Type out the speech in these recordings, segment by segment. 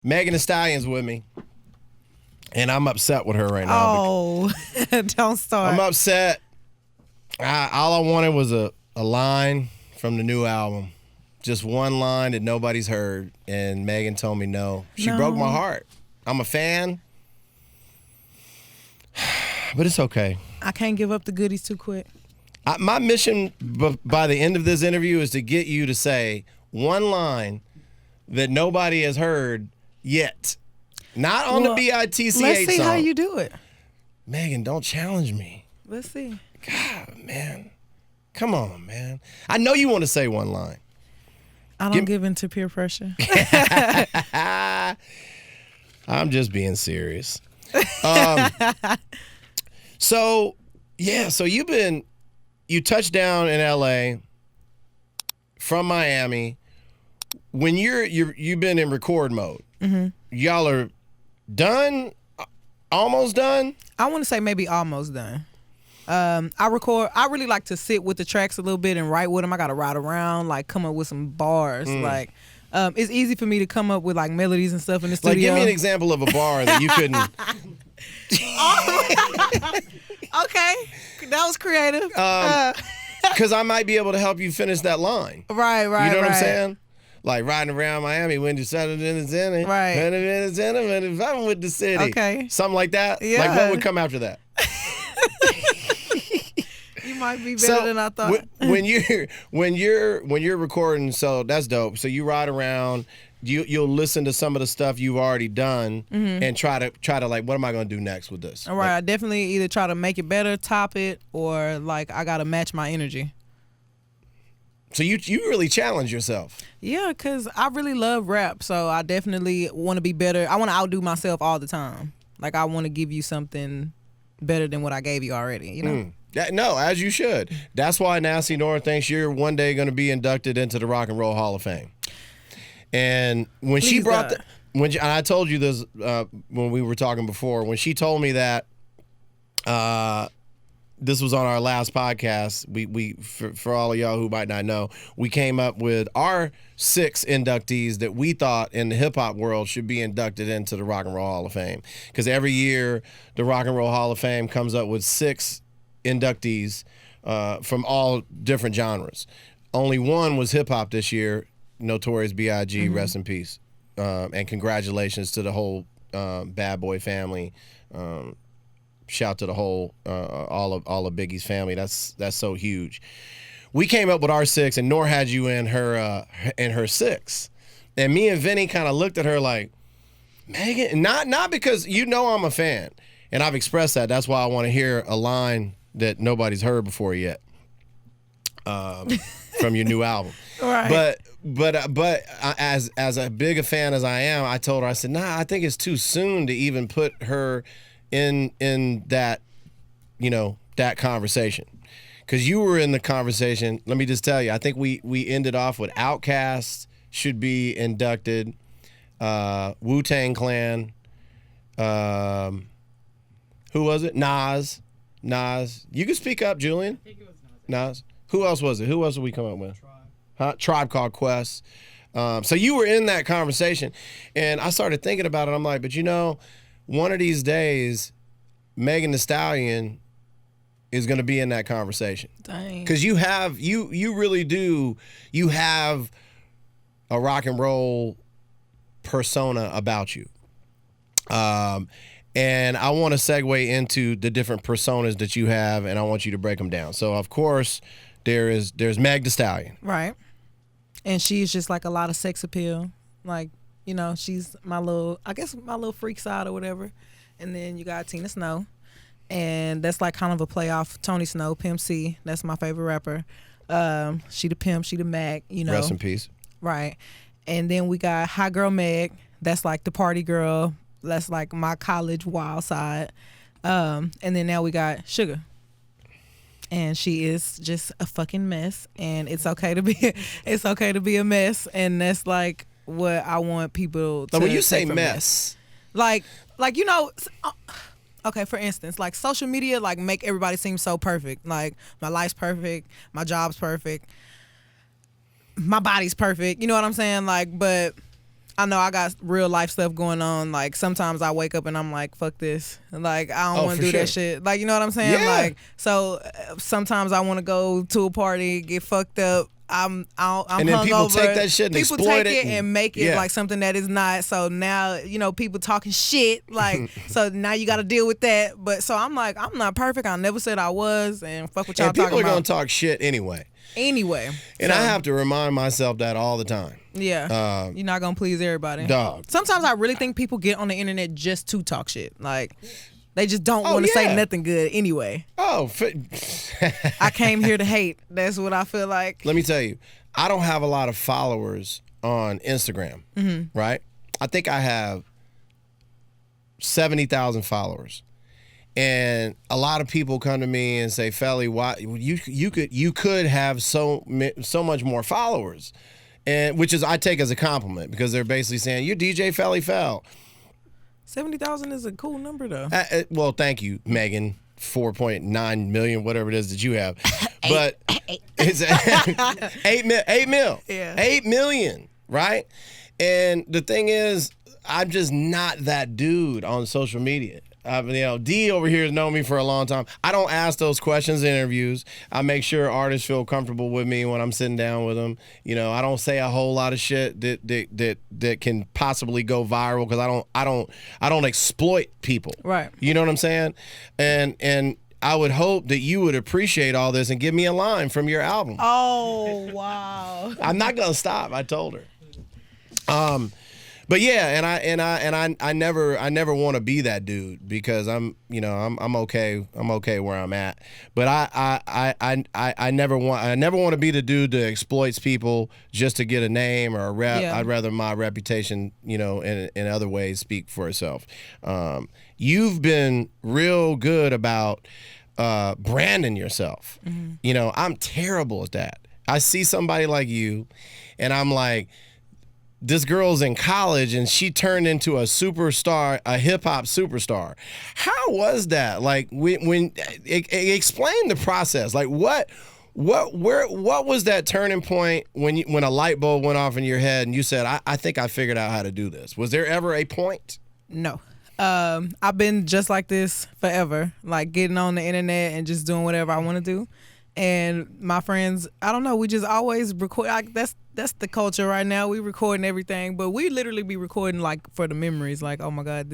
Megan Thee Stallion's with me, and I'm upset with her right now. Oh, don't start. I'm upset. All I wanted was a line from the new album. Just one line that nobody's heard, and Megan told me no. She broke my heart. I'm a fan, but it's okay. I can't give up the goodies too quick. My mission by the end of this interview is to get you to say one line that nobody has heard yet. Not on the BITCH song. Let's see how you do it. Megan, don't challenge me. Let's see. God, man. Come on, man. I know you want to say one line. I don't give in to peer pressure. I'm just being serious. So you touched down in LA from Miami. When you've been in record mode, y'all are done, almost done? I want to say maybe almost done. I really like to sit with the tracks a little bit and write with them. I got to ride around, like come up with some bars. Like, it's easy for me to come up with like melodies and stuff in the studio. Like, give me an example of a bar that you couldn't. Okay, that was creative. Because I might be able to help you finish that line. Right. You know what I'm saying? Like riding around Miami when you started in the city. Right. If I'm with the city. Okay. Something like that? Yeah. Like what would come after that? You might be better than I thought. When you're recording, so that's dope. So you ride around, you'll listen to some of the stuff you've already done and try to like, what am I gonna do next with this? All right, like, I definitely either try to make it better, top it, or like I gotta match my energy. So you really challenge yourself. Yeah, because I really love rap, so I definitely want to be better. I want to outdo myself all the time. Like, I want to give you something better than what I gave you already, you know? No, as you should. That's why Nasty Nora thinks you're one day going to be inducted into the Rock and Roll Hall of Fame. And when she brought and I told you this when we were talking before, when she told me that this was on our last podcast, we for all of y'all who might not know, we came up with our 6 inductees that we thought in the hip-hop world should be inducted into the Rock and Roll Hall of Fame. Because every year, the Rock and Roll Hall of Fame comes up with 6 inductees from all different genres. Only one was hip-hop this year, Notorious B.I.G., rest in peace. And congratulations to the whole Bad Boy family. Shout to the whole all of Biggie's family. That's so huge. We came up with our 6, and Nor had you in her 6. And me and Vinny kind of looked at her like, Megan, not because you know I'm a fan, and I've expressed that. That's why I want to hear a line that nobody's heard before yet from your new album. Right. But as a big a fan as I am, I told her, I said, I think it's too soon to even put her in that, that conversation. Because you were in the conversation. Let me just tell you, I think we ended off with Outkast should be inducted, Wu-Tang Clan, who was it? Nas. You can speak up, Julian. I think it was Nas. Who else was it? Who else did we come up with? Tribe Called Quest. So you were in that conversation, and I started thinking about it. I'm like, but one of these days, Megan Thee Stallion is going to be in that conversation. Dang. Because you really do. You have a rock and roll persona about you. And I want to segue into the different personas that you have, and I want you to break them down. So, of course, there's Meg Thee Stallion. Right. And she's just like a lot of sex appeal. Like, she's my little freak side or whatever. And then you got Tina Snow. And that's like kind of a play off Tony Snow, Pimp C. That's my favorite rapper. She the pimp, she the Mac, Rest in peace. Right. And then we got Hot Girl Meg. That's like the party girl. That's like my college wild side. And then now we got Suga. And she is just a fucking mess. And it's okay to be a mess. And that's like what I want people to. When you say mess, like okay, for instance, like social media, like make everybody seem so perfect. Like my life's perfect, my job's perfect, my body's perfect. You know what I'm saying? Like, but I know I got real life stuff going on. Like sometimes I wake up and I'm like, fuck this. Like I don't want to do that shit. Like you know what I'm saying? Yeah. Like so sometimes I want to go to a party, get fucked up. I'm and then hungover. people take that shit and people exploit take it and make it like something that is not. So now people talking shit. Like so now you got to deal with that. But so I'm like I'm not perfect. I never said I was. And fuck what y'all and talking about. people are gonna talk shit anyway. Anyway. And I have to remind myself that all the time. Yeah. You're not gonna please everybody. Dog. Sometimes I really think people get on the internet just to talk shit. Like they just don't want to say nothing good anyway. I came here to hate. That's what I feel like. Let me tell you, I don't have a lot of followers on Instagram, right? I think I have 70,000 followers. And a lot of people come to me and say, Felli, why you could have so much more followers. And which is I take as a compliment because they're basically saying, you're DJ Felli Fel. 70,000 is a cool number, though. Well, thank you, Megan. 4.9 million, whatever it is that you have. But it's 8 mil. Yeah. 8 million, right? And the thing is, I'm just not that dude on social media. D over here has known me for a long time. I don't ask those questions in interviews. I make sure artists feel comfortable with me when I'm sitting down with them. I don't say a whole lot of shit that can possibly go viral because I don't exploit people. Right. You know what I'm saying? And I would hope that you would appreciate all this and give me a line from your album. Oh wow. I'm not gonna stop. I told her. But yeah, I never want to be that dude because I'm okay. I'm okay where I'm at. But I never want to be the dude that exploits people just to get a name or a rep. Yeah. I'd rather my reputation, in other ways speak for itself. You've been real good about branding yourself. Mm-hmm. I'm terrible at that. I see somebody like you, and I'm like, this girl's in college and she turned into a superstar, a hip hop superstar. How was that? Like when explain the process. Like what was that turning point when a light bulb went off in your head and you said, I think I figured out how to do this? Was there ever a point? No. I've been just like this forever, like getting on the internet and just doing whatever I want to do. And my friends, I don't know, we just always record. Like that's the culture right now. We recording everything, but we literally be recording like for the memories. Like, oh my God,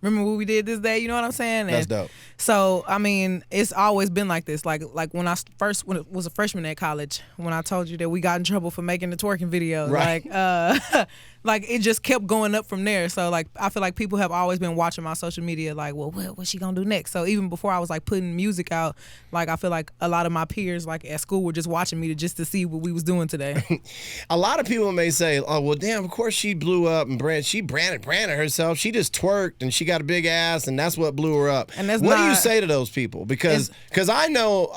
remember what we did this day? You know what I'm saying? That's dope. So I mean, it's always been like this. Like when I was a freshman at college, when I told you that we got in trouble for making the twerking video, right. like it just kept going up from there. So like I feel like people have always been watching my social media like, well, what's she gonna do next? So even before I was like putting music out, like I feel like a lot of my peers like at school were just watching me just to see what we was doing today. A lot of people may say, oh, well, damn, of course she blew up and she branded herself. She just twerked and she got a big ass and that's what blew her up. And that's what do you say to those people? Because I know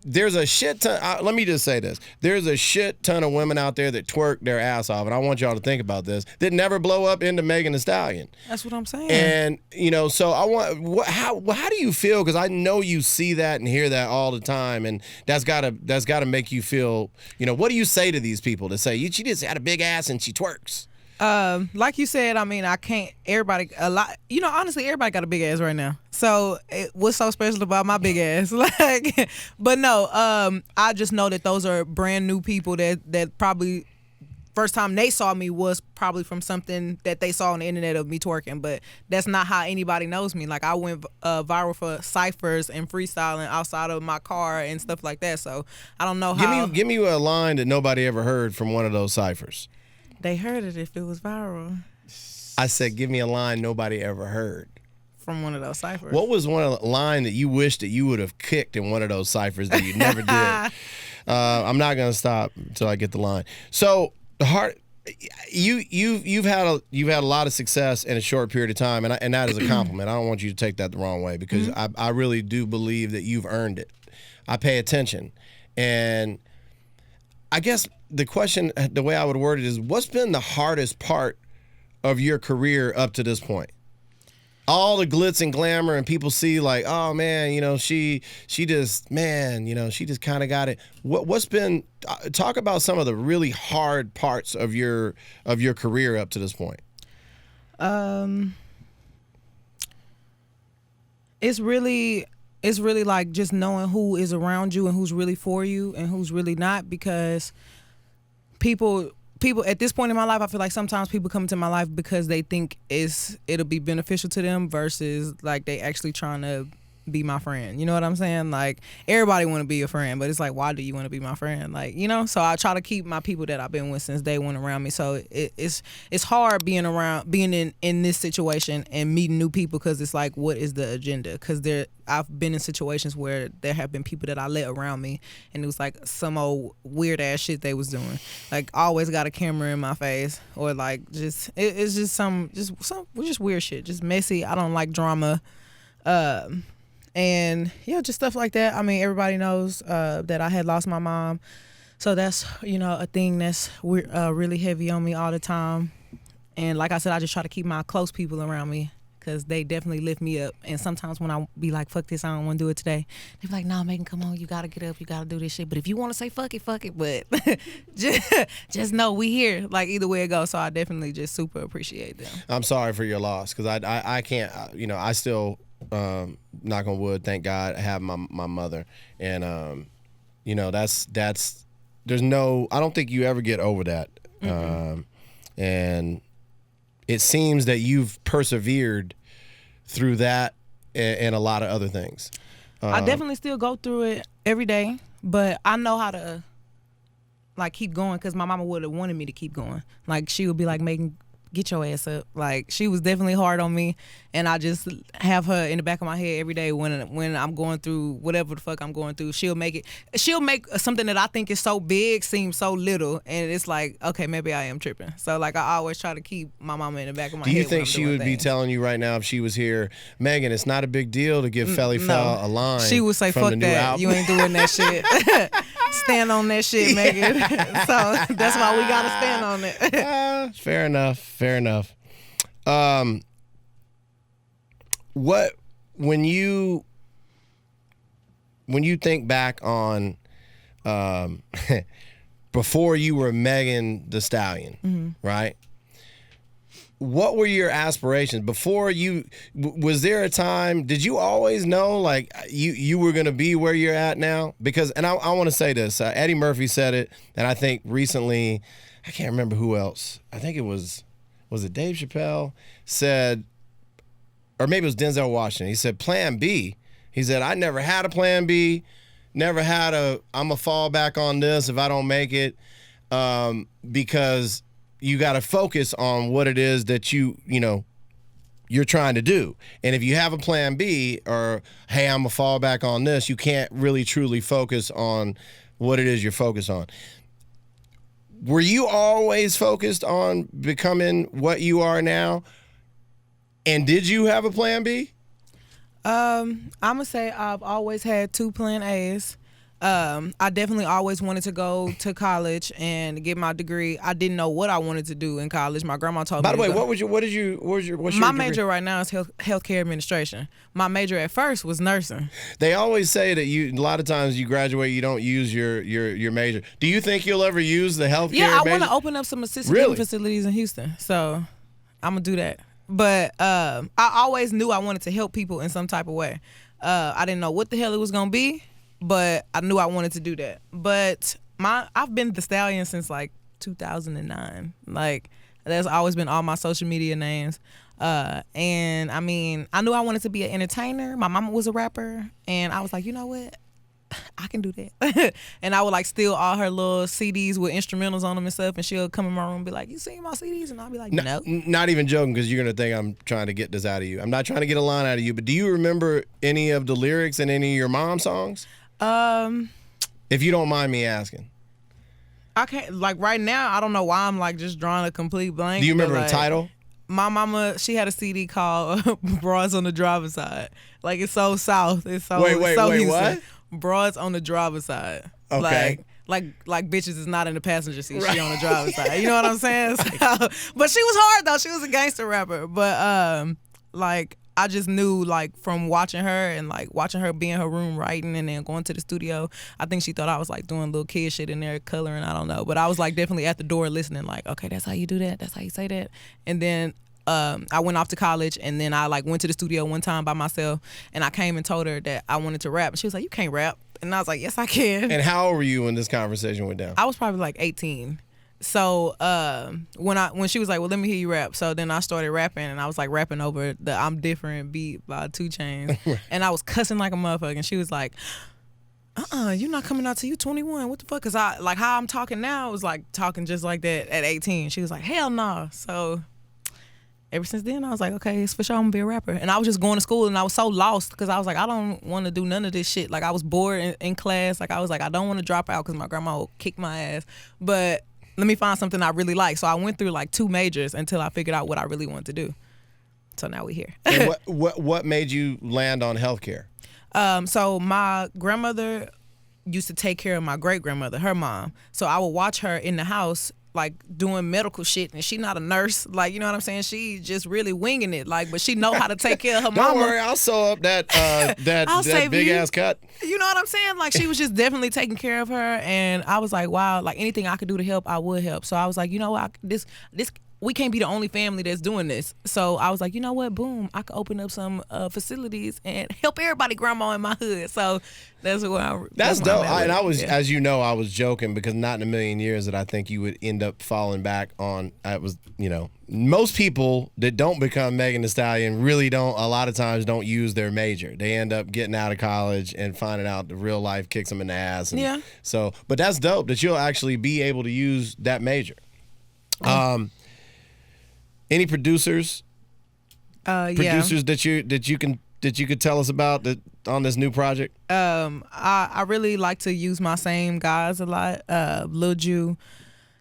there's a shit ton. Let me just say this. There's a shit ton of women out there that twerk their ass off, and I want y'all to think about this, that never blow up into Megan Thee Stallion. That's what I'm saying. And, so I want, how do you feel? Because I know you see that and hear that all the time, and that's gotta make you feel, what do you say to these people that say, she just had a big ass and she twerks? Like you said, I mean, honestly, everybody got a big ass right now. So what's so special about my big ass? But no, I just know that those are brand new people that probably first time they saw me was probably from something that they saw on the internet of me twerking, but that's not how anybody knows me. Like I went viral for ciphers and freestyling outside of my car and stuff like that. So I don't know how. Give me a line that nobody ever heard from one of those ciphers. They heard it if it was viral. I said, give me a line nobody ever heard. From one of those ciphers. What was one line that you wish that you would have kicked in one of those ciphers that you never did? I'm not gonna stop until I get the line. So you've had a lot of success in a short period of time, and that is a compliment. I don't want you to take that the wrong way because I really do believe that you've earned it. I pay attention, and I guess the question, the way I would word it is, what's been the hardest part of your career up to this point? all the glitz and glamour, and people see like, oh man, she just, man, she just kind of got it. What's been? Talk about some of the really hard parts of your career up to this point. It's really like just knowing who is around you and who's really for you and who's really not, because people at this point in my life, I feel like sometimes people come into my life because they think it'll be beneficial to them versus like they actually trying to be my friend. You know what I'm saying? Like, everybody want to be a friend, but it's like, why do you want to be my friend? Like, so I try to keep my people that I've been with since day one around me. So it's hard being in this situation and meeting new people, because it's like, what is the agenda? Because I've been in situations where there have been people that I let around me, and it was like some old weird ass shit they was doing. Like, always got a camera in my face, or like it's just some weird shit, just messy. I don't like drama. And yeah, just stuff like that. I mean, everybody knows that I had lost my mom, so that's a thing that's really heavy on me all the time. And like I said, I just try to keep my close people around me, because they definitely lift me up. And sometimes when I be like, fuck this, I don't want to do it today, they be like, nah, Megan, come on, you gotta get up, you gotta do this shit. But if you want to say fuck it, but just know we here. Like, either way it goes. So I definitely just super appreciate them. I'm sorry for your loss, because I can't, I still, knock on wood, thank God, I have my mother, and that's there's no, I don't think you ever get over that. And it seems that you've persevered through that and a lot of other things. I definitely still go through it every day, but I know how to like keep going, because my mama would have wanted me to keep going. Like, she would be like, Megan, get your ass up. Like, she was definitely hard on me, and I just have her in the back of my head every day when I'm going through whatever the fuck I'm going through. She'll make something that I think is so big seem so little, and it's like, okay, maybe I am tripping. So like, I always try to keep my mama in the back of my head. Do you think she would be telling you right now, if she was here, Megan, it's not a big deal to give Felli Fel a line? She would say, fuck that, album? You ain't doing that shit. Stand on that shit, Megan. So that's why we gotta stand on it. Fair enough. When you think back on before you were Megan Thee Stallion, right? What were your aspirations before you? Was there a time? Did you always know like you were gonna be where you're at now? Because, and I want to say this. Eddie Murphy said it, and I think recently, I can't remember who else. I think it was it Dave Chappelle said, or maybe it was Denzel Washington. He said, Plan B. He said, I never had a Plan B. Never had I'm a fall back on this if I don't make it, because you got to focus on what it is that you're trying to do. And if you have a Plan B, or hey, I'm a fall back on this, you can't really truly focus on what it is you're focused on. Were you always focused on becoming what you are now? And did you have a Plan B? I'm gonna say I've always had two Plan A's. I definitely always wanted to go to college and get my degree. I didn't know what I wanted to do in college. My grandma told me. By the way, what's your my degree? Major right now is healthcare administration. My major at first was nursing. They always say that a lot of times you graduate, you don't use your major. Do you think you'll ever use the healthcare? Yeah, I want to open up some assisted living facilities in Houston, so I'm gonna do that. But I always knew I wanted to help people in some type of way. I didn't know what the hell it was gonna be, but I knew I wanted to do that. But I've been the Stallion since like 2009. Like, that's always been all my social media names. And I mean, I knew I wanted to be an entertainer. My mama was a rapper, and I was like, you know what? I can do that. And I would like steal all her little CDs with instrumentals on them and stuff, and she'll come in my room and be like, you seen my CDs? And I'll be like, no. Not even joking, because you're going to think I'm trying to get this out of you. I'm not trying to get a line out of you, but do you remember any of the lyrics in any of your mom's songs? If you don't mind me asking. I can't, like right now, I don't know why I'm like just drawing a complete blank. Do you remember the title? My mama, she had a CD called Broads on the Driver's Side. Like, it's so South. It's so Wait, Houston. what? Broads on the driver's side. Okay. Like bitches is not in the passenger seat. Right. She on the driver's side. You know what I'm saying? So, but she was hard though. She was a gangster rapper. But like I just knew like from watching her and like watching her be in her room writing and then going to the studio. I think she thought I was like doing little kid shit in there, coloring. I don't know, but I was like definitely at the door listening. Like, okay, that's how you do that. That's how you say that. And then I went off to college, and then I like went to the studio one time by myself, and I came and told her that I wanted to rap, and she was like, "You can't rap," and I was like, "Yes, I can." And how old were you when this conversation went down? I was probably like 18. So when she was like, well, let me hear you rap. So then I started rapping, and I was like rapping over the I'm Different beat by 2 Chainz. And I was cussing like a motherfucker. And she was like, you're not coming out till you 21. What the fuck? Cause I like how I'm talking now, I was like talking just like that at 18. She was like, hell nah. So ever since then, I was like, okay, it's for sure I'm gonna be a rapper. And I was just going to school, and I was so lost because I was like, I don't want to do none of this shit. Like I was bored in class. Like I was like, I don't want to drop out because my grandma will kick my ass. But let me find something I really like. So I went through like 2 majors until I figured out what I really wanted to do. So now we're here. And what made you land on healthcare? So my grandmother used to take care of my great grandmother, her mom. So I would watch her in the house like doing medical shit, and she not a nurse, like, you know what I'm saying? She just really winging it, like, but she know how to take care of her mama. Don't worry, I'll sew up that that big ass cut. You know what I'm saying? Like, she was just definitely taking care of her, and I was like, wow, like anything I could do to help, I would help. So I was like, you know what, this we can't be the only family that's doing this. So I was like, you know what, boom, I could open up some facilities and help everybody grandma in my hood. So that's where That's dope. I was, as you know, I was joking because not in a million years that I think you would end up falling back on. I was, you know, most people that don't become Megan Thee Stallion really don't, a lot of times don't use their major. They end up getting out of college and finding out the real life kicks them in the ass. And yeah. So, but that's dope that you'll actually be able to use that major. Any producers? Producers that you could tell us about that on this new project? I really like to use my same guys a lot. Lil Ju,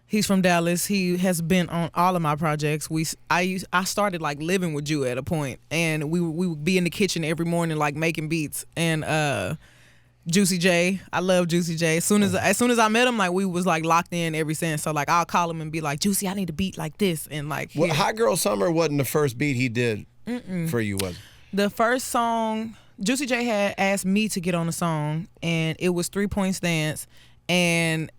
he's from Dallas. He has been on all of my projects. I started like living with Ju at a point, and we would be in the kitchen every morning like making beats. And Juicy J, I love Juicy J. As soon as I met him, like we was like locked in ever since. So like I'll call him and be like, Juicy, I need a beat like this, and like. Well, Hot Girl Summer wasn't the first beat he did for you, was it? The first song, Juicy J had asked me to get on the song, and it was 3 Point Stance. And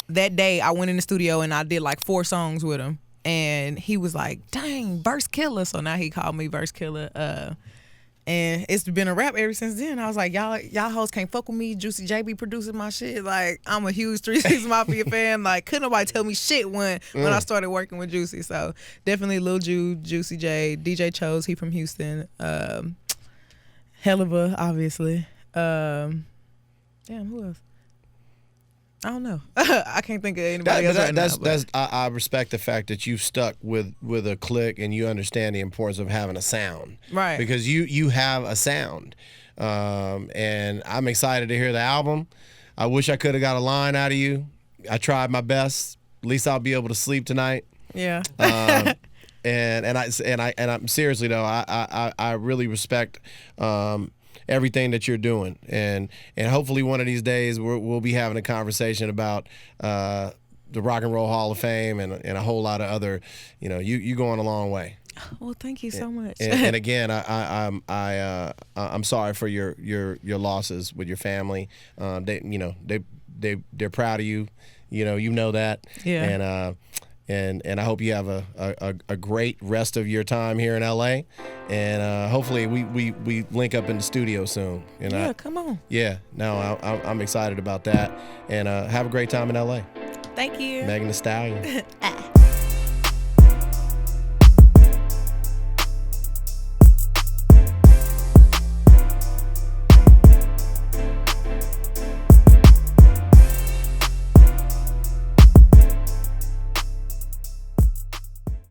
that day I went in the studio and I did like 4 songs with him, and he was like, dang, Verse Killer. So now he called me Verse Killer. And it's been a rap ever since then. I was like, y'all hoes can't fuck with me. Juicy J be producing my shit. Like, I'm a huge 3 6 Mafia fan. Like, couldn't nobody tell me shit when I started working with Juicy. So definitely Lil Ju, Juicy J, DJ Chose, he from Houston. Helliva, obviously. Damn, who else? I don't know. I can't think of anybody else right now. I respect the fact that you've stuck with a clique and you understand the importance of having a sound. Right. Because you have a sound. And I'm excited to hear the album. I wish I could have got a line out of you. I tried my best. At least I'll be able to sleep tonight. Yeah. And I'm seriously though, I really respect everything that you're doing, and hopefully one of these days we'll be having a conversation about the Rock and Roll Hall of Fame and a whole lot of other, you know, you going a long way. Well, thank you so much. And again, I'm sorry for your losses with your family. They're proud of you. You know that. Yeah. And I hope you have a great rest of your time here in LA, and hopefully we link up in the studio soon. Yeah, come on. Yeah, no, I'm excited about that, and have a great time in LA. Thank you. Megan Thee Stallion.